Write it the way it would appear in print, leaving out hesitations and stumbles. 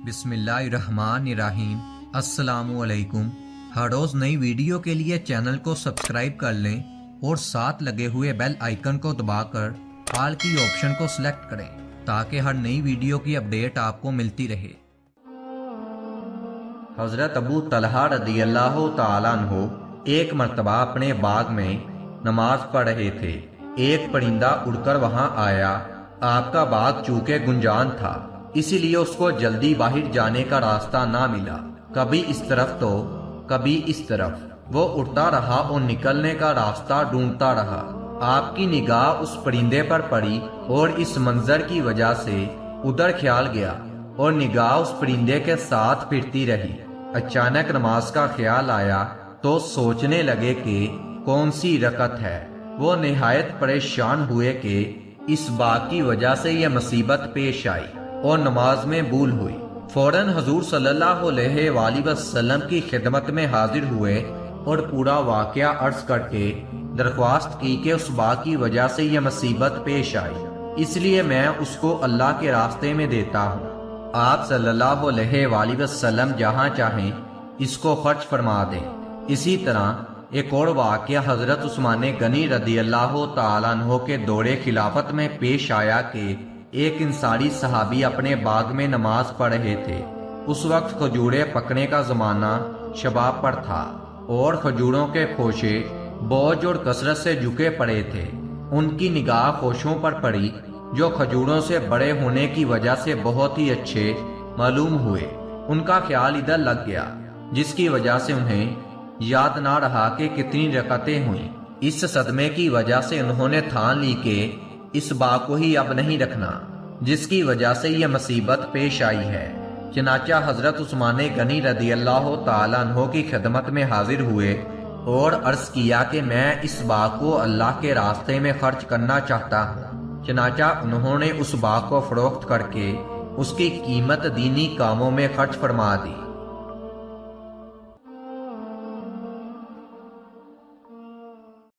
बिस्मिल्लाहिर्रहमानिर्रहीम। अस्सलामु अलैकुम। हर रोज़ नई वीडियो के लिए चैनल को सब्सक्राइब कर लें और साथ लगे हुए बेल आइकन को दबाकर ऑल की ऑप्शन को सिलेक्ट करें ताकि हर नई वीडियो की अपडेट आपको मिलती रहे। हज़रत अबू तलहा रज़ियल्लाहु ताला अन्हु एक मर्तबा अपने बाग में नमाज पढ़ रहे थे। एक परिंदा उड़कर वहां आया। आपका बाग चूंकि गुंजान था, इसीलिए उसको जल्दी बाहर जाने का रास्ता ना मिला। कभी इस तरफ तो कभी इस तरफ वो उड़ता रहा और निकलने का रास्ता ढूंढता रहा। आपकी निगाह उस परिंदे पर पड़ी और इस मंजर की वजह से उधर ख्याल गया और निगाह उस परिंदे के साथ फिरती रही। अचानक नमाज का ख्याल आया तो सोचने लगे कि कौन सी रकत है। वो निहायत परेशान हुए कि इस बात की वजह से यह मुसीबत पेश आई और नमाज में भूल हुई। फौरन हजूर सल्लल्लाहु अलैहि वसल्लम की खिदमत में हाजिर हुए और पूरा वाकया अर्ज करके दरख्वास्त की कि उस बात की वजह से यह मुसीबत पेश आई, इसलिए मैं उसको अल्लाह के रास्ते में देता हूँ। आप सल्लल्लाहु अलैहि वसल्लम जहाँ चाहें इसको खर्च फरमा दें। इसी तरह एक और वाकया हजरत उस्मान गनी रज़ियल्लाहु ताला अन्हु के दौरे खिलाफत में पेश आया कि एक इंसारी सहाबी अपने बाग में नमाज पढ़ रहे थे। उस वक्त खजूरें पकने का जमाना शबाब पर था और खजूरों के खोशे बोझ और कसरत से झुके पड़े थे। उनकी निगाह खोशों पर पड़ी जो खजूरों से बड़े होने की वजह से बहुत ही अच्छे मालूम हुए। उनका ख्याल इधर लग गया, जिसकी वजह से उन्हें याद ना रहा कि कितनी रकतें हुई। इस सदमे की वजह से उन्होंने ठान ली कि इस बाग को ही अब नहीं रखना, जिसकी वजह से यह मुसीबत पेश आई है। चनाचा हजरत उस्मान गनी रज़ियल्लाहु ताला अन्हु की खिदमत में हाजिर हुए और अर्ज किया कि मैं इस बाग को अल्लाह के रास्ते में खर्च करना चाहता हूँ। चनाचा उन्होंने उस बाग को फरोख्त करके उसकी कीमत दीनी कामों में खर्च फरमा दी।